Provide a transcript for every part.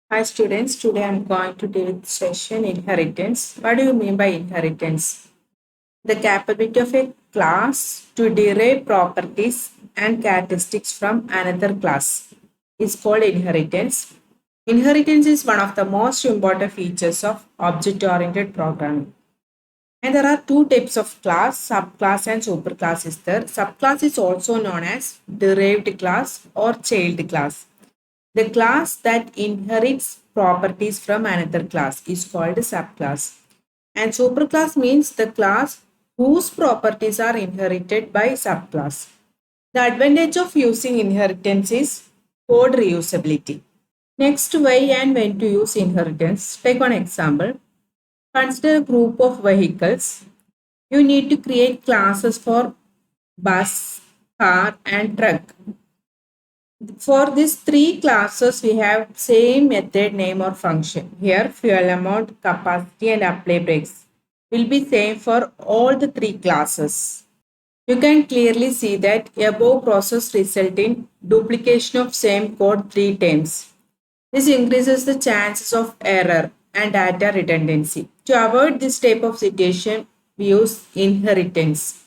Hi students, today I'm going to do the session inheritance. What do you mean by inheritance? The capability of a class to derive properties and characteristics from another class is called inheritance. Inheritance is one of the most important features of object-oriented programming. And there are two types of class, subclass and superclass is there. Subclass is also known as derived class or child class. The class that inherits properties from another class is called a subclass. And superclass means the class whose properties are inherited by subclass. The advantage of using inheritance is code reusability. Next, why and when to use inheritance. Take one example. Consider a group of vehicles. You need to create classes for bus, car, and truck. For these three classes, we have same method, name or function. Here, fuel amount, capacity and apply brakes will be same for all the three classes. You can clearly see that above process result in duplication of same code three times. This increases the chances of error and data redundancy. To avoid this type of situation, we use inheritance.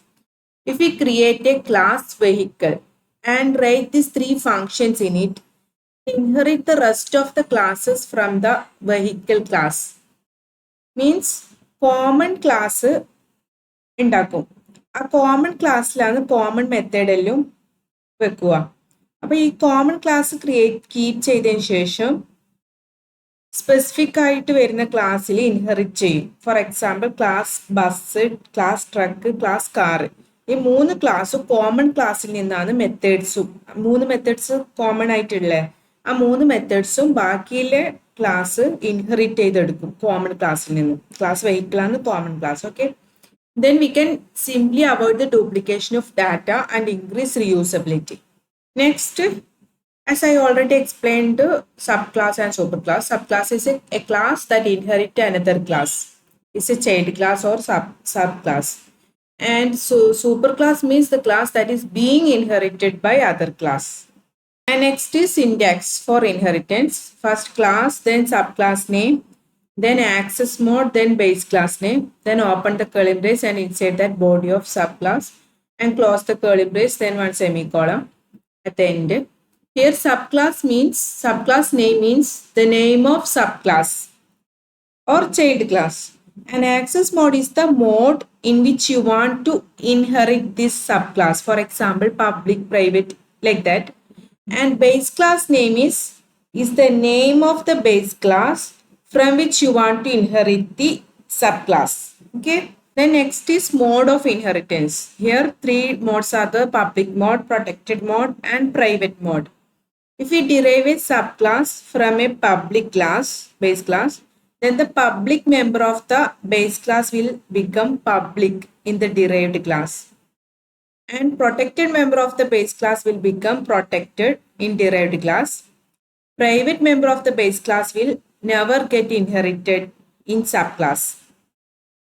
If we create a class vehicle and write these three functions in it, inherit the rest of the classes from the vehicle class. Means common class ഉണ്ടാക്കും ആ common ക്ലാസ്സിലാണ് common മെത്തേഡെല്ലാം വെക്കുക. അപ്പൊ ഈ common class keep ചെയ്തതിന് ശേഷം specific ആയിട്ട് വരുന്ന ക്ലാസ്സിൽ ഇൻഹെറിറ്റ് ചെയ്യും. For example class bus, class truck, class car. ഈ മൂന്ന് ക്ലാസ്സും കോമൺ ക്ലാസ്സിൽ നിന്നാണ് മെത്തേഡ്സും. മൂന്ന് മെത്തേഡ്സ് കോമൺ ആയിട്ടുള്ളേ. ആ മൂന്ന് മെത്തേഡ്സും ബാക്കിയിലെ ക്ലാസ് ഇൻഹെറിറ്റ് ചെയ്തെടുക്കും കോമൺ ക്ലാസ്സിൽ നിന്ന്. ക്ലാസ് വെഹിക്കിളാണ് common class. Okay, then we can simply avoid the duplication of data and increase reusability. Next, as I already explained, subclass and superclass. Subclass is a class that inherits another class. It's a child class or subclass. And so superclass means the class that is being inherited by other class. And next is syntax for inheritance. First class, then subclass name, then access mode, then base class name, then open the curly brace and insert that body of subclass and close the curly brace, then one semicolon at the end. Here subclass name means the name of subclass or child class. And access mode is the mode in which you want to inherit this subclass. For example, public, private, like that. And base class name is the name of the base class from which you want to inherit the subclass. Okay. Then next is mode of inheritance. Here three modes are the public mode, protected mode and private mode. If we derive a subclass from a public class, base class, then the public member of the base class will become public in the derived class. And protected member of the base class will become protected in derived class. Private member of the base class will never get inherited in subclass.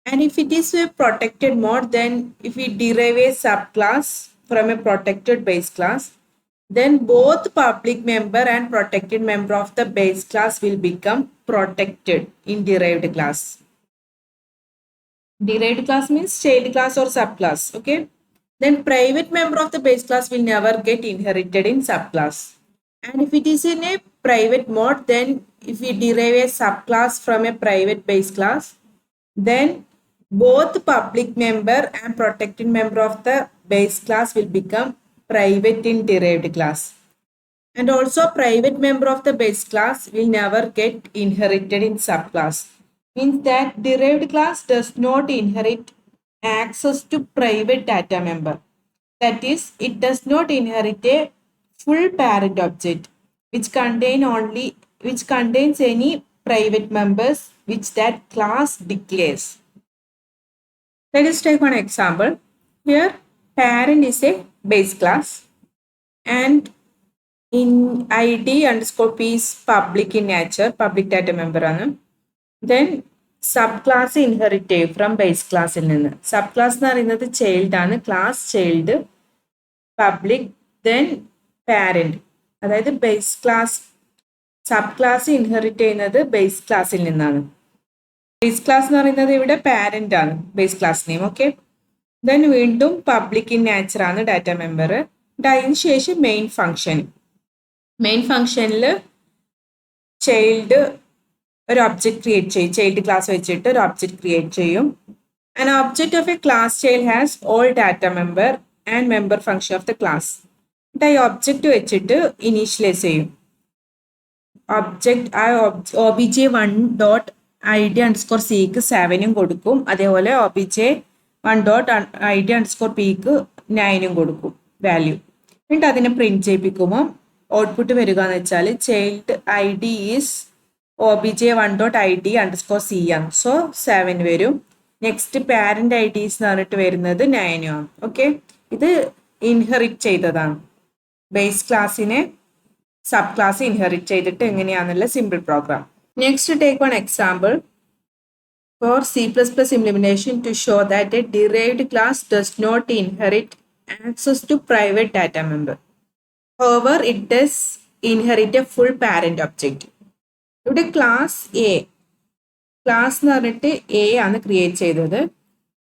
And if it is a protected mode, then if we derive a subclass from a protected base class, then both public member and protected member of the base class will become protected in derived class. Derived class means child class or subclass. Okay. Then private member of the base class will never get inherited in subclass. And if it is in a private mode, then if we derive a subclass from a private base class, then both public member and protected member of the base class will become private in derived class. And also private member of the base class will never get inherited in subclass. Means that derived class does not inherit access to private data member. That is, it does not inherit a full parent object which contains any private members which that class declares. Let us take one example. Here parent is a base class and in id underscore p is public in nature, public data member ആണ്. Then subclass inherit from base classൽ നിന്ന്. Subclass എന്ന് പറയുന്നത് child ആണ്, class child, public, then parent. അതായത് base class sub class inherit ചെയ്യുന്നത് base ക്ലാസ്സിൽ നിന്നാണ്. Base class എന്ന് പറയുന്നത് ഇവിടെ പാരന്റ് ആണ്, base class name. Okay, then വീണ്ടും പബ്ലിക് ഇൻ നാച്ചർ ആണ് ഡാറ്റ മെമ്പർ. അതിന് ശേഷം മെയിൻ ഫംഗ്ഷനിൽ ചൈൽഡ് ഒരു ഒബ്ജക്റ്റ് ക്രിയേറ്റ് ചെയ്യും. ചൈൽഡ് ക്ലാസ് വെച്ചിട്ട് ഒരു ഒബ്ജക്റ്റ് ക്രിയേറ്റ് ചെയ്യും. An object of a class child has all data member and member function of the class. ഈ ഒബ്ജക്റ്റ് വെച്ചിട്ട് ഇനീഷ്യലൈസ് ചെയ്യും. obj1.id_c 7 കൊടുക്കും. അതേപോലെ obj1.id_p 9 കൊടുക്കും വാല്യൂ. എന്നിട്ട് അതിനെ പ്രിന്റ് ചെയ്യിപ്പിക്കുമ്പോൾ ഔട്ട്പുട്ട് വരിക എന്ന് വെച്ചാൽ ചൈൽഡ് ID ഈസ് obj1.id_c ആണ്. സോ 7 വരും. നെക്സ്റ്റ് പാരന്റ് IDs എന്ന് പറഞ്ഞിട്ട് വരുന്നത് 9 ആണ്. ഓക്കെ, ഇത് ഇൻഹെറിറ്റ് ചെയ്തതാണ്. ബേസ് ക്ലാസ്സിനെ സബ് ക്ലാസ് ഇൻഹെറിറ്റ് ചെയ്തിട്ട് എങ്ങനെയാണെന്നുള്ള simple program. Next take one example for C++ implementation to show that a derived class does not inherit access to private data member. However, it does inherit a full parent object. ഇവിടെ class എന്ന് പറഞ്ഞിട്ട് A ആണ് create ചെയ്തത്.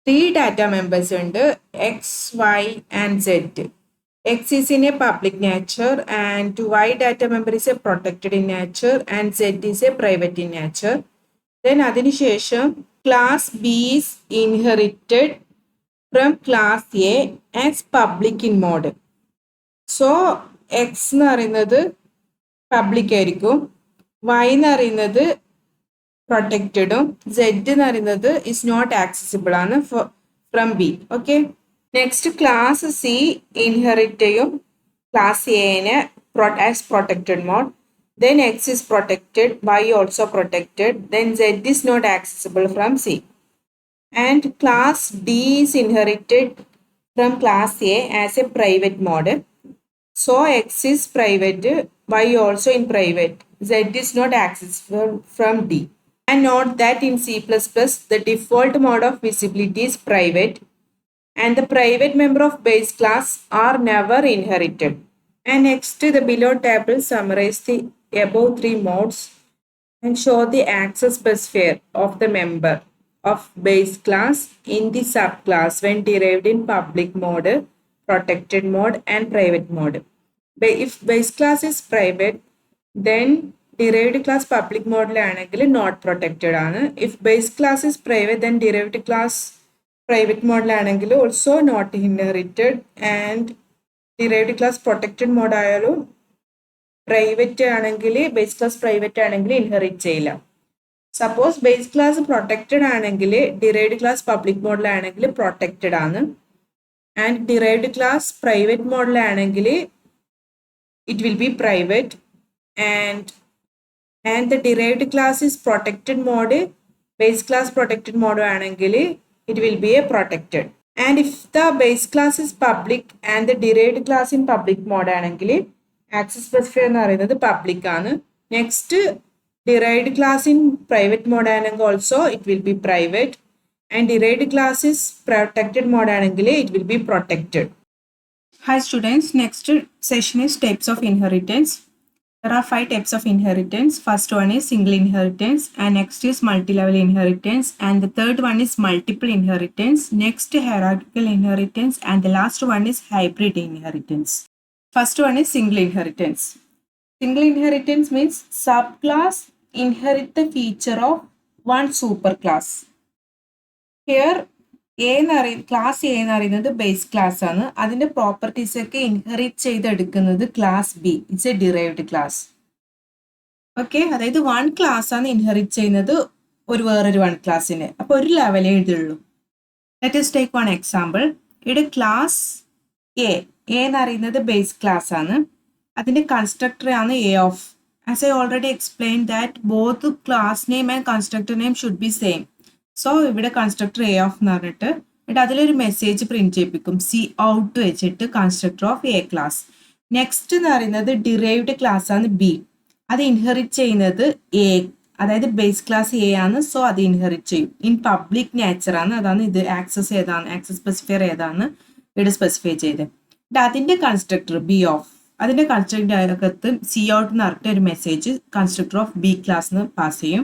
3 data members ഉണ്ട്, X, Y and Z. X is in a public nature and Y data member is a protected in nature and Z is a private in nature. Then അതിനുശേഷം class B is inherited from class A as public in mode. So X എന്ന് പറയുന്നത് public ആയിരിക്കും, Y എന്ന് പറയുന്നത് പ്രൊട്ടക്റ്റഡും Z എന്ന് പറയുന്നത് is not accessible ആണ് from B. Okay, next class C inherit ചെയ്യും ക്ലാസ് Aനെ as protected mode. Then X is protected, Y also protected, then Z is not accessible from C. And class D is inherited from class A as a private mode. So X is private, Y also in private, Z is not accessible from D. And note that in C++, the default mode of visibility is private and the private member of base class are never inherited. And next, the below table summarize the above 3 modes and show the access specifier of the member of base class in the subclass when derived in public mode, protected mode and private mode. If base class is private, then derived class public mode ആണെങ്കിൽ not protected ആണ്. If base class is private, then derived class private mode ആണെങ്കിൽ also not inherited, and derived class protected mode ആയാലും private ആണെങ്കിൽ base class private ആണെങ്കിൽ inherit ചെയ്യില്ല. Suppose base class protected ആണെങ്കിൽ derived class public മോഡിലാണെങ്കിൽ protected ആണ്, and derived class private മോഡിലാണെങ്കിൽ it will be private, and the derived class is protected mode, base class protected mode ആണെങ്കിൽ it will be a protected. And if the base class is public and the derived class in public mode ആണെങ്കിൽ access specifier എന്ന് പറയുന്നത് public ആണ്. Next, derived class in private mode ആണെങ്കിൽ also it will be private, and derived class is protected mode ആണെങ്കിൽ it will be protected. Hi students, next session is types of inheritance. There are 5 types of inheritance. First one is single inheritance, and next is multi-level inheritance, and the third one is multiple inheritance, next hierarchical inheritance, and the last one is hybrid inheritance. First one is single inheritance. Single inheritance means subclass inherit the feature of one superclass. Here class A എന്ന് പറയുന്നത് base class ആണ്. അതിന്റെ properties ഒക്കെ inherit ചെയ്തെടുക്കുന്നത് class B, it's A derived class. Okay, അതായത് 1 class ആണ് inherit ചെയ്യുന്നത് വേറൊരു 1 ക്ലാസ്സിന്. അപ്പൊ ഒരു ലെവലേ ഇതുള്ളൂ. Let us take one example. ഇവിടെ ക്ലാസ് എ എന്ന് പറയുന്നത് ബേസ് ക്ലാസ് ആണ്. അതിന്റെ കൺസ്ട്രക്ടർ ആണ് A of. As I already explain that both class name and constructor name should be same. So ഇവിടെ കൺസ്ട്രക്ടർ എ ഓഫ് എന്ന് പറഞ്ഞിട്ട് അതിലൊരു മെസ്സേജ് പ്രിന്റ് ചെയ്യിപ്പിക്കും സി ഔട്ട് വെച്ചിട്ട് constructor of A class. Next എന്ന് പറയുന്നത് ഡിറൈവ്ഡ് ക്ലാസ് ആണ് B. അത് ഇൻഹെറിറ്റ് ചെയ്യുന്നത് എ, അതായത് ബേസ് ക്ലാസ് എ ആണ്. സോ അത് ഇൻഹെറിറ്റ് ചെയ്യും. ഇൻ പബ്ലിക് നേച്ചർ ആണ്. അതാണ് ഇത് ആക്സസ് ഏതാണ്, ആക്സസ് സ്പെസിഫയർ ഏതാണ് ഇവിടെ സ്പെസിഫൈ ചെയ്തത്. അതിന്റെ കൺസ്ട്രക്ടർ ബി ഓഫ് അതിൻ്റെ കൺസ്ട്രക്റ്റിൻ്റെ അകത്ത് സി ഔട്ട് എന്ന് പറഞ്ഞിട്ട് ഒരു message constructor of B class എന്ന് പാസ് ചെയ്യും.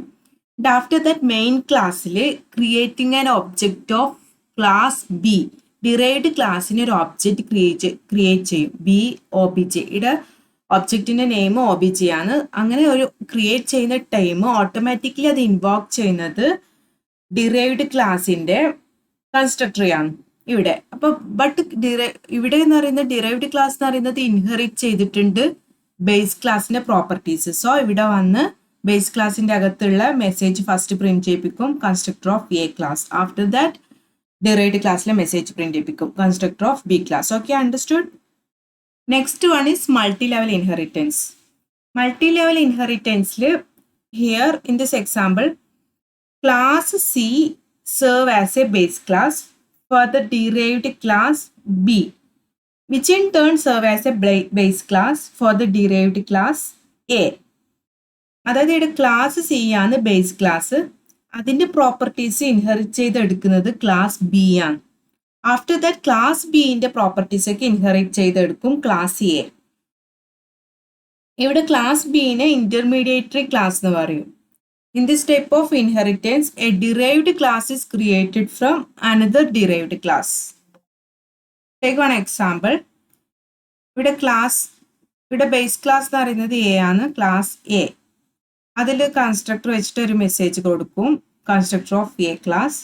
ആൻഡ് ആഫ്റ്റർ ദാറ്റ് മെയിൻ ക്ലാസ്സിൽ creating an object of class B, derived ക്ലാസ്സിന് ഒരു ഒബ്ജക്റ്റ് ക്രിയേറ്റ് ചെയ്യും. ബി ഒ ബി ജെ, ഇവിടെ ഒബ്ജക്റ്റിന്റെ നെയിം ഒ ബി ജെ ആണ്. അങ്ങനെ ഒരു ക്രിയേറ്റ് ചെയ്യുന്ന ടൈം ഓട്ടോമാറ്റിക്കലി അത് ഇൻവോക്ക് ചെയ്യുന്നത് ഡിറൈവ്ഡ് ക്ലാസിന്റെ കൺസ്ട്രക്ടറെയാണ് ഇവിടെ. അപ്പൊ ഇവിടെ എന്ന് പറയുന്നത് ഡിറൈവ്ഡ് ക്ലാസ് എന്ന് പറയുന്നത് ഇൻഹെറിറ്റ് ചെയ്തിട്ടുണ്ട് ബേസ് ക്ലാസിന്റെ പ്രോപ്പർട്ടീസ്. സോ ഇവിടെ വന്ന് ബേസ് ക്ലാസിന്റെ അകത്തുള്ള മെസ്സേജ് ഫസ്റ്റ് പ്രിന്റ് ചെയ്യിപ്പിക്കും constructor of A class. After that derived ക്ലാസ്സിലെ മെസ്സേജ് പ്രിന്റ് ചെയ്യിപ്പിക്കും constructor of B class. Okay, understood? Next one is multi level inheritance. Multi ലെവൽ ഇൻഹെറിറ്റൻസിൽ here in this example class C serve as a base class for the derived class B, which in turn serve as a base class for the derived class A. അതായത് ഇവിടെ class C ആണ് base class, അതിൻ്റെ properties inherit ചെയ്തെടുക്കുന്നത് class B ആണ്. After that class ബിന്റെ properties ഒക്കെ inherit ചെയ്തെടുക്കും class A. ഇവിടെ class ബിനെ intermediary class എന്ന് പറയും. In this type of inheritance, a derived class is created from another derived class. Take one example. ഇവിടെ base class എന്ന് പറയുന്നത് A ആണ്, ക്ലാസ് എ. അതിൽ കൺസ്ട്രക്ടർ വെച്ചിട്ട് ഒരു മെസ്സേജ് കൊടുക്കും constructor of A class.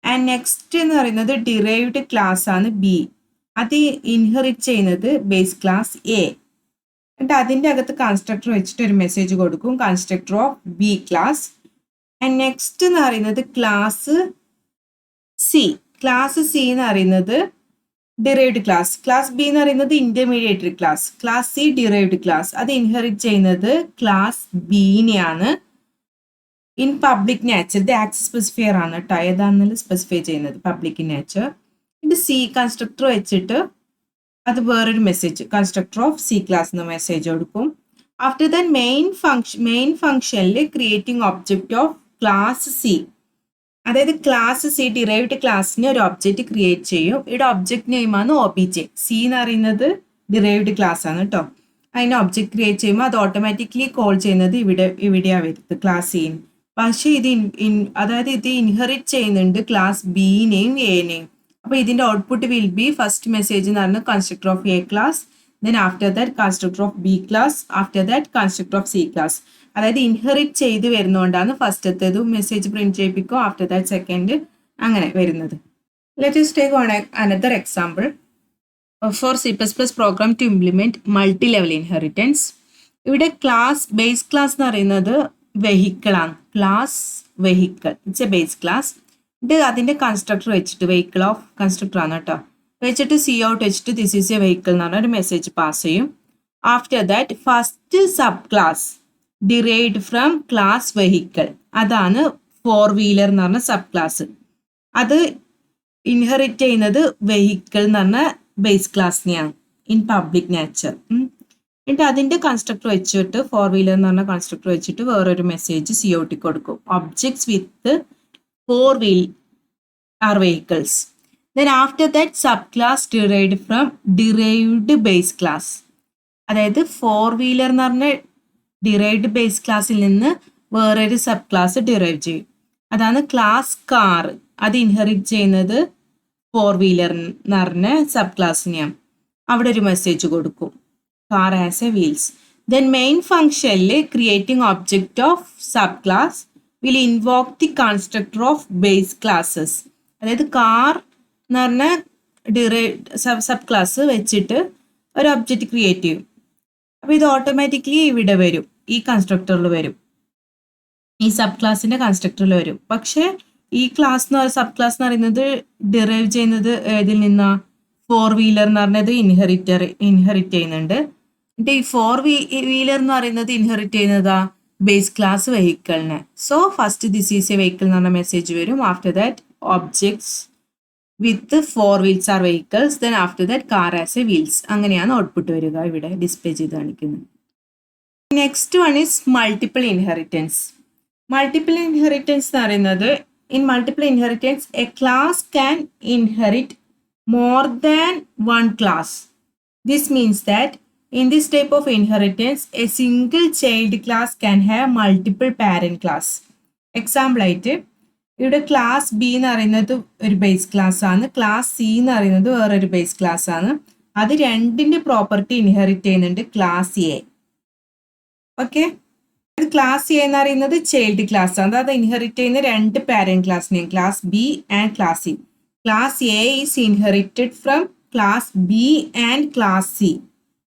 And next എന്ന് പറയുന്നത് ഡിറൈവ്ഡ് ക്ലാസ് ആണ് ബി, അത് ഇൻഹെറിറ്റ് ചെയ്യുന്നത് ബേസ് ക്ലാസ് എ. എന്നിട്ട് അതിൻ്റെ അകത്ത് കൺസ്ട്രക്ടർ വെച്ചിട്ട് ഒരു മെസ്സേജ് കൊടുക്കും constructor of B class. And next എന്ന് പറയുന്നത് ക്ലാസ് സി. ക്ലാസ് സി എന്ന് പറയുന്നത് ഡിറൈവ്ഡ് ക്ലാസ്, ക്ലാസ് ബി എന്ന് പറയുന്നത് intermediary class, class C derived class. അത് ഇൻഹെറിറ്റ് ചെയ്യുന്നത് ക്ലാസ് ബിനെയാണ്. ഇൻ പബ്ലിക് നേച്ചർ, ഇത് ആക്സസ് സ്പെസിഫയർ ആണ് കേട്ടോ, ഏതാണെന്ന് സ്പെസിഫൈ ചെയ്യുന്നത് പബ്ലിക് നേച്ചർ. ഇത് സി കൺസ്ട്രക്ടർ വെച്ചിട്ട് അത് വേറൊരു message constructor of C class എന്ന മെസ്സേജ് കൊടുക്കും. ആഫ്റ്റർ ദാൻ മെയിൻ ഫംഗ്ഷനിൽ creating object of class C, അതായത് ക്ലാസ് സി ഡിറൈവ്ഡ് ക്ലാസ്സിന് ഒരു ഒബ്ജക്റ്റ് ക്രിയേറ്റ് ചെയ്യും. ഇവിടെ ഒബ്ജക്റ്റ് നെയിമാണ് ഒ ബി ജെ. സി എന്ന് പറയുന്നത് ഡിറൈവ്ഡ് ക്ലാസ് ആണ് കേട്ടോ. അതിന് ഒബ്ജക്റ്റ് ക്രിയേറ്റ് ചെയ്യുമ്പോൾ അത് ഓട്ടോമാറ്റിക്കലി കോൾ ചെയ്യുന്നത് ഇവിടെയാണ് വരുന്നത് ക്ലാസ് സിന്. പക്ഷേ അതായത് ഇത് ഇൻഹെറിറ്റ് ചെയ്യുന്നുണ്ട് ക്ലാസ് ബിനെയും എനെയും. അപ്പോൾ ഇതിന്റെ output will be first message എന്ന് പറഞ്ഞാൽ constructor of A class, then after that constructor of B class, after that constructor of C class. അതായത് ഇൻഹെറിറ്റ് ചെയ്ത് വരുന്നതുകൊണ്ടാണ് ഫസ്റ്റത്തേത് മെസ്സേജ് പ്രിന്റ് ചെയ്യിപ്പിക്കും, ആഫ്റ്റർ ദാറ്റ് സെക്കൻഡ്, അങ്ങനെ വരുന്നത്. Let us take on another example for C++ program to implement multi-level inheritance. ഇവിടെ base class എന്ന് പറയുന്നത് വെഹിക്കിൾ ആണ്, class vehicle, it's A base class. ഇത് അതിന്റെ കൺസ്ട്രക്ടർ വെച്ചിട്ട് വെഹിക്കിൾ ഓഫ് കൺസ്ട്രക്ടർ ആണ് കേട്ടോ, വെച്ചിട്ട് സി ഔട്ട് വെച്ചിട്ട് ദിസ് ഈസ് എ വെഹിക്കിൾ എന്ന് പറഞ്ഞ ഒരു മെസ്സേജ് പാസ് ചെയ്യും. After that first sub class derived from class vehicle, അതാണ് 4-wheeler എന്ന് പറഞ്ഞ സബ് ക്ലാസ്. അത് ഇൻഹെറിറ്റ് ചെയ്യുന്നത് വെഹിക്കിൾ എന്ന് പറഞ്ഞ ബേസ് ക്ലാസ്സിനെയാണ് ഇൻ പബ്ലിക് നേച്ചർ. എന്നിട്ട് അതിന്റെ കൺസ്ട്രക്ടർ വെച്ചിട്ട് 4-wheeler എന്ന് പറഞ്ഞ കൺസ്ട്രക്ടർ വെച്ചിട്ട് വേറൊരു മെസ്സേജ് സി ഔട്ട് കൊടുക്കും, objects with 4-wheel are vehicles. Then after that subclass derived from derived base class, അതായത് 4-wheeler എന്ന് പറഞ്ഞ ഡിറൈവ്ഡ് ബേസ് ക്ലാസ്സിൽ നിന്ന് വേറൊരു സബ് ക്ലാസ് ഡിറൈവ് ചെയ്യും, അതാണ് ക്ലാസ് കാർ. അത് ഇൻഹെറിറ്റ് ചെയ്യുന്നത് 4-wheeler എന്ന് പറഞ്ഞ സബ് ക്ലാസ്സിനെയാണ്. അവിടെ ഒരു മെസ്സേജ് കൊടുക്കും car as a wheels. Then main ഫംഗ്ഷനിൽ creating object of sub class will invoke the constructor of base classes. അതായത് കാർ എന്ന് പറഞ്ഞ ഡിറൈവ്ഡ് സബ് ക്ലാസ് വെച്ചിട്ട് ഒരു ഒബ്ജക്റ്റ് ക്രിയേറ്റ് ചെയ്യും. അപ്പോൾ ഇത് ഓട്ടോമാറ്റിക്കലി ഇവിടെ വരും, ഈ കൺസ്ട്രക്ടറിൽ വരും, ഈ സബ് ക്ലാസിന്റെ കൺസ്ട്രക്ടറിൽ വരും. പക്ഷെ ഈ ക്ലാസ് എന്ന് പറയുന്ന സബ് ക്ലാസ് എന്ന് പറയുന്നത് ഡിറൈവ് ചെയ്യുന്നത് ഏതിൽ നിന്നാ? 4-wheeler എന്ന് പറഞ്ഞത് ഇൻഹെറിറ്റ് ചെയ്യുന്നുണ്ട്. എന്നിട്ട് ഈ 4-wheeler എന്ന് പറയുന്നത് ഇൻഹെറിറ്റ് ചെയ്യുന്നതാ ബേസ് ക്ലാസ് വെഹിക്കിളിനെ. So first this is a vehicle എന്ന് പറഞ്ഞ മെസ്സേജ് വരും. After that objects with 4 wheels are vehicles, then after that car as a wheels. അങ്ങനെയാണ് ഔട്ട്പുട്ട് വരിക, ഇവിടെ ഡിസ്പ്ലേ ചെയ്ത് കാണിക്കുന്നത്. Next one is multiple inheritance. Multiple inheritance എന്ന് പറയുന്നത് in multiple inheritance a class can inherit more than one class. This means that In this type of inheritance, a single child class can have multiple parent class. Example ആയിട്ട് ഇവിടെ class B എന്ന് പറയുന്നത് ഒരു base class ആണ്, class C എന്ന് പറയുന്നത് വേറൊരു base class ആണ്. അത് രണ്ടിന്റെ പ്രോപ്പർട്ടി ഇൻഹെറിറ്റ് ചെയ്യുന്നുണ്ട് class A. Okay, class A എന്ന് പറയുന്നത് ചൈൽഡ് ക്ലാസ് ആണ്. അത് ഇൻഹെറിറ്റ് ചെയ്യുന്ന രണ്ട് പാരന്റ് ക്ലാസ്സിനെയും, class B and class C. Class A is inherited from class B and class C.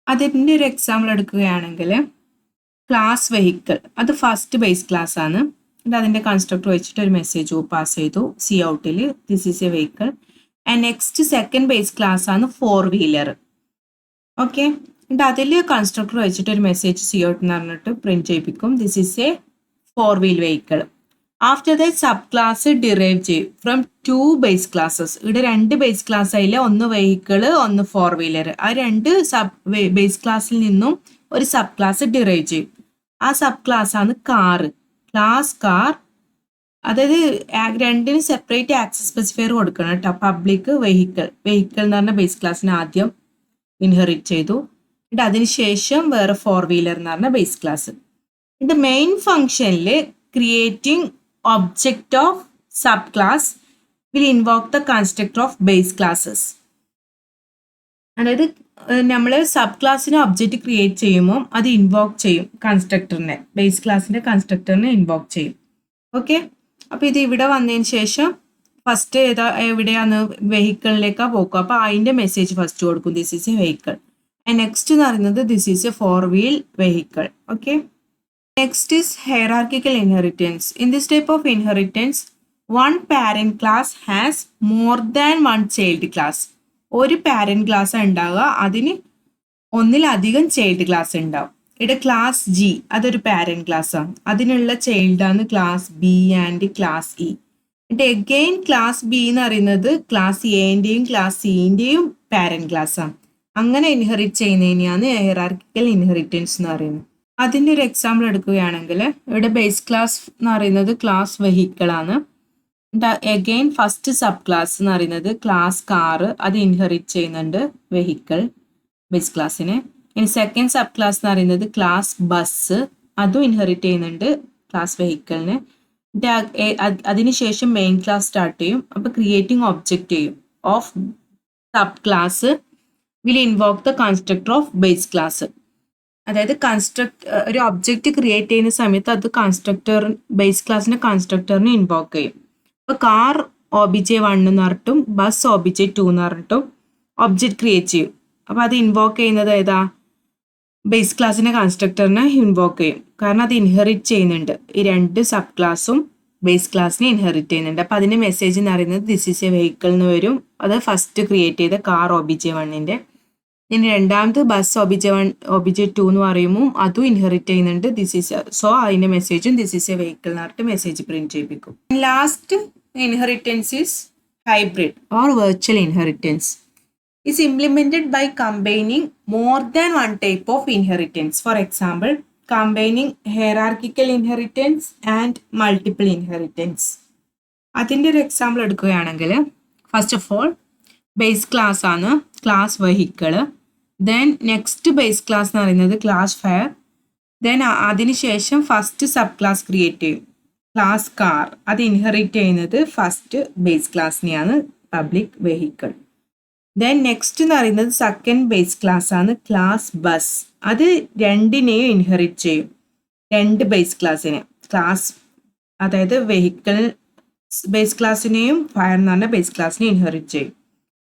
അതിൻ്റെ ഒരു എക്സാമ്പിൾ എടുക്കുകയാണെങ്കിൽ ക്ലാസ് വെഹിക്കിൾ, അത് ഫസ്റ്റ് ബേസ് ക്ലാസ് ആണ്. അതിൻ്റെ കൺസ്ട്രക്ടർ വെച്ചിട്ട് ഒരു മെസ്സേജ് പാസ് ചെയ്തു സി ഔട്ടിൽ, this is a vehicle. And next second base class ആണ് 4-വീലർ. ഓക്കെ, എന്നിട്ട് അതിൽ കൺസ്ട്രക്ടർ വെച്ചിട്ട് ഒരു മെസ്സേജ് സി ഔട്ട് എന്ന് പറഞ്ഞിട്ട് പ്രിന്റ് ചെയ്യിപ്പിക്കും, this is a four wheel vehicle. After that sub class derive ചെയ്യും ഫ്രം 2 ബേസ് ക്ലാസ്സസ്. ഇവിടെ രണ്ട് ബേസ് ക്ലാസ് ആയില്ല, ഒന്ന് വെഹിക്കിള് ഒന്ന് 4-വീലർ. ആ രണ്ട് ബേസ് ക്ലാസ്സിൽ നിന്നും ഒരു സബ് ക്ലാസ് ഡിറൈവ് ചെയ്യും. ആ സബ് ക്ലാസ് ആണ് കാറ്, ക്ലാസ് കാർ. അതായത് രണ്ടിനും സെപ്പറേറ്റ് ആക്സസ് സ്പെസിഫയർ കൊടുക്കണം കേട്ടോ. പബ്ലിക് വെഹിക്കിൾ, വെഹിക്കിൾ എന്ന് പറഞ്ഞ ബേസ് ക്ലാസ്സിന് ആദ്യം ഇൻഹെറിറ്റ് ചെയ്തു, എന്നിട്ട് അതിനുശേഷം വേറെ 4-വീലർ എന്ന് പറഞ്ഞ ബേസ് ക്ലാസ്. ഇത് മെയിൻ ഫംഗ്ഷനിൽ creating object of subclass will invoke the constructor of base classes. അതായത് നമ്മൾ സബ് ക്ലാസ്സിന് ഒബ്ജക്റ്റ് ക്രിയേറ്റ് ചെയ്യുമ്പോൾ അത് ഇൻവോക്ക് ചെയ്യും കൺസ്ട്രക്ടറിനെ, ബേസ് ക്ലാസ്സിന്റെ കൺസ്ട്രക്ടറിനെ ഇൻവോക്ക് ചെയ്യും. ഓക്കെ, അപ്പോൾ ഇത് ഇവിടെ വന്നതിന് ശേഷം ഫസ്റ്റ് എവിടെയാണ് വെഹിക്കിളിലേക്കാണ് പോക്കുക. അപ്പോൾ അതിൻ്റെ മെസ്സേജ് ഫസ്റ്റ് കൊടുക്കും, this is a vehicle. Next എന്ന് പറയുന്നത് this is a four wheel vehicle. Okay, next is hierarchical inheritance. In this type of inheritance, one parent class has more than one child class. ഒരു parent class ഉണ്ടാവുക, അതിന് ഒന്നിലധികം child class ഉണ്ടാവും. ഇവിടെ class G അതൊരു parent class ആണ്, അതിനുള്ള ചൈൽഡാണ് class B and class E. എന്നിട്ട് എഗെയിൻ ക്ലാസ് ബി എന്ന് പറയുന്നത് ക്ലാസ് എൻ്റെയും ക്ലാസ് സിൻ്റെയും പാരന്റ് ക്ലാസ് ആണ്. അങ്ങനെ ഇൻഹെറിറ്റ് ചെയ്യുന്നതിനെയാണ് ഹൈറാർക്കിക്കൽ ഇൻഹെറിറ്റൻസ് എന്ന് പറയുന്നത്. അതിൻ്റെ ഒരു എക്സാമ്പിൾ എടുക്കുകയാണെങ്കിൽ ഇവിടെ ബേസ് ക്ലാസ് എന്ന് പറയുന്നത് ക്ലാസ് വെഹിക്കിൾ ആണ്. അഗെയിൻ ഫസ്റ്റ് സബ് ക്ലാസ് എന്ന് പറയുന്നത് ക്ലാസ് കാറ്, അത് ഇൻഹെറിറ്റ് ചെയ്യുന്നുണ്ട് വെഹിക്കിൾ ബേസ് ക്ലാസ്സിനെ. ഇനി സെക്കൻഡ് സബ് ക്ലാസ് എന്ന് പറയുന്നത് ക്ലാസ് ബസ്, അതും ഇൻഹെറിറ്റ് ചെയ്യുന്നുണ്ട് ക്ലാസ് വെഹിക്കിളിനെ. അതിനുശേഷം മെയിൻ ക്ലാസ് സ്റ്റാർട്ട് ചെയ്യും. അപ്പോൾ ക്രിയേറ്റിംഗ് ഒബ്ജക്റ്റ് ചെയ്യും of sub class will invoke the constructor of base class. അതായത് ഒരു ഒബ്ജക്റ്റ് ക്രിയേറ്റ് ചെയ്യുന്ന സമയത്ത് അത് കൺസ്ട്രക്ടർ ബേസ് ക്ലാസ്സിന്റെ കൺസ്ട്രക്ടറിനെ ഇൻവോക്ക് ചെയ്യും. അപ്പോൾ കാർ OBJ1 എന്ന് പറഞ്ഞിട്ടും ബസ് OBJ2 എന്ന് പറഞ്ഞിട്ടും ഒബ്ജക്റ്റ് ക്രിയേറ്റ് ചെയ്യും. അപ്പോൾ അത് ഇൻവോക്ക് ചെയ്യുന്നത് ഏതാ, ബേസ് ക്ലാസ്സിന്റെ കൺസ്ട്രക്ടറിനെ ഇൻവോക്ക് ചെയ്യും. കാരണം അത് ഇൻഹെറിറ്റ് ചെയ്യുന്നുണ്ട്, ഈ രണ്ട് സബ് ക്ലാസ്സും ബേസ് ക്ലാസ്സിനെ ഇൻഹെറിറ്റ് ചെയ്യുന്നുണ്ട്. അപ്പോൾ അതിന്റെ മെസ്സേജ് എന്ന് പറയുന്നത് ദിസ് ഈസ് എ വെഹിക്കിൾ എന്ന് വരും. അത് ഫസ്റ്റ് ക്രിയേറ്റ് ചെയ്ത കാർ OBJ1ന്റെ. ഇനി രണ്ടാമത് ബസ് OBJ2 എന്ന് പറയുമ്പോൾ അതും ഇൻഹെറിറ്റ് ചെയ്യുന്നുണ്ട്, ദിസ് ഈസ് സോ അതിന്റെ മെസ്സേജും ദിസ് ഈസ് എ വെഹിക്കിൾ എന്ന് പറഞ്ഞിട്ട് മെസ്സേജ് പ്രിന്റ് ചെയ്യിപ്പിക്കും. Last inheritance is hybrid or virtual inheritance. is implemented by combining more than one type of inheritance. For example, combining hierarchical inheritance and multiple inheritance. അതിൻ്റെ ഒരു example എടുക്കുകയാണെങ്കിൽ first of all base class ആണ് class vehicle. Then next base class എന്ന് പറയുന്നത് class fire. Then അതിനുശേഷം first sub class create ചെയ്യും class car. അത് inherit ചെയ്യുന്നത് ഫസ്റ്റ് ബേസ് ക്ലാസ്സിനെയാണ് പബ്ലിക് വെഹിക്കിൾ. ദെൻ നെക്സ്റ്റ് എന്ന് പറയുന്നത് സെക്കൻഡ് ബേസ് ക്ലാസ് ആണ് ക്ലാസ് ബസ്. അത് രണ്ടിനെയും ഇൻഹെറിറ്റ് ചെയ്യും, രണ്ട് ബേസ് ക്ലാസ്സിനെ, ക്ലാസ് അതായത് വെഹിക്കിൾ ബേസ് ക്ലാസ്സിനെയും ഫയർ എന്ന് പറഞ്ഞ ബേസ് ക്ലാസ്സിനെ ഇൻഹെറിറ്റ് ചെയ്യും.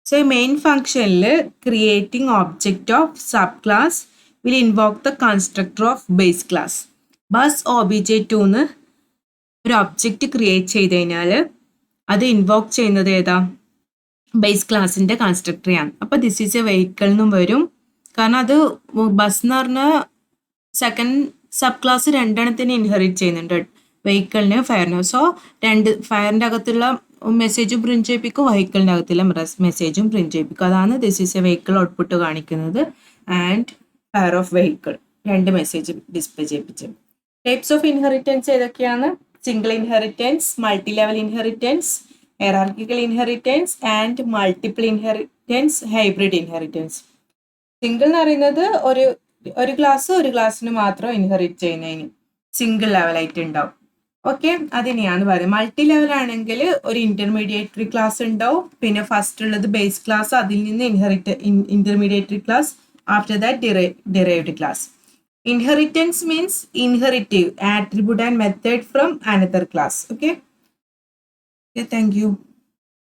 സോ മെയിൻ ഫംഗ്ഷനിൽ creating object of sub class will invoke the constructor of base class. Bus OBJ2 എന്ന് ഒരു ഒബ്ജക്റ്റ് ക്രിയേറ്റ് ചെയ്ത് കഴിഞ്ഞാൽ അത് ഇൻവോക്ക് ചെയ്യുന്നത് ഏതാ, ബേസ് ക്ലാസിന്റെ കൺസ്ട്രക്ടറെയാണ്. അപ്പോൾ ദിസ് ഈസ് എ വെഹിക്കിൾ എന്നും വരും. കാരണം അത് ബസ് എന്ന് പറഞ്ഞ സെക്കൻഡ് സബ് ക്ലാസ് രണ്ടെണ്ണത്തിന് ഇൻഹെറിറ്റ് ചെയ്യുന്നുണ്ട്, വെഹിക്കിളിന് ഫയറിന്. സോ രണ്ട് ഫയറിൻ്റെ അകത്തുള്ള മെസ്സേജും പ്രിന്റ് ചെയ്യിപ്പിക്കും, വെഹിക്കിളിൻ്റെ അകത്തുള്ള മെസ്സേജും പ്രിന്റ് ചെയ്യിപ്പിക്കും. അതാണ് this is a vehicle output കാണിക്കുന്നത് ആൻഡ് ഫയർ ഓഫ് വെഹിക്കിൾ രണ്ട് മെസ്സേജ് ഡിസ്പ്ലേ ചെയ്യിപ്പിച്ചു. ടൈപ്സ് ഓഫ് ഇൻഹെറിറ്റൻസ് ഏതൊക്കെയാണ്? Single inheritance, multi level inheritance, hierarchical inheritance and multiple inheritance, hybrid inheritance. Single എന്ന് പറയുന്നത് ഒരു ക്ലാസ്സിന് മാത്രം ഇൻഹെറിറ്റ് ചെയ്യുന്നതിന് സിംഗിൾ ലെവലായിട്ട് ഉണ്ടാവും. ഓക്കെ, അതിനെയാണ് പറയുന്നത്. മൾട്ടി ലെവൽ ആണെങ്കിൽ ഒരു ഇന്റർമീഡിയറ്ററി ക്ലാസ് ഉണ്ടാവും, പിന്നെ ഫസ്റ്റ് ഉള്ളത് ബേസ് ക്ലാസ്, അതിൽ നിന്ന് intermediary class, after that derived class. Inheritance means inheritive attribute and method from another class. Okay, thank you.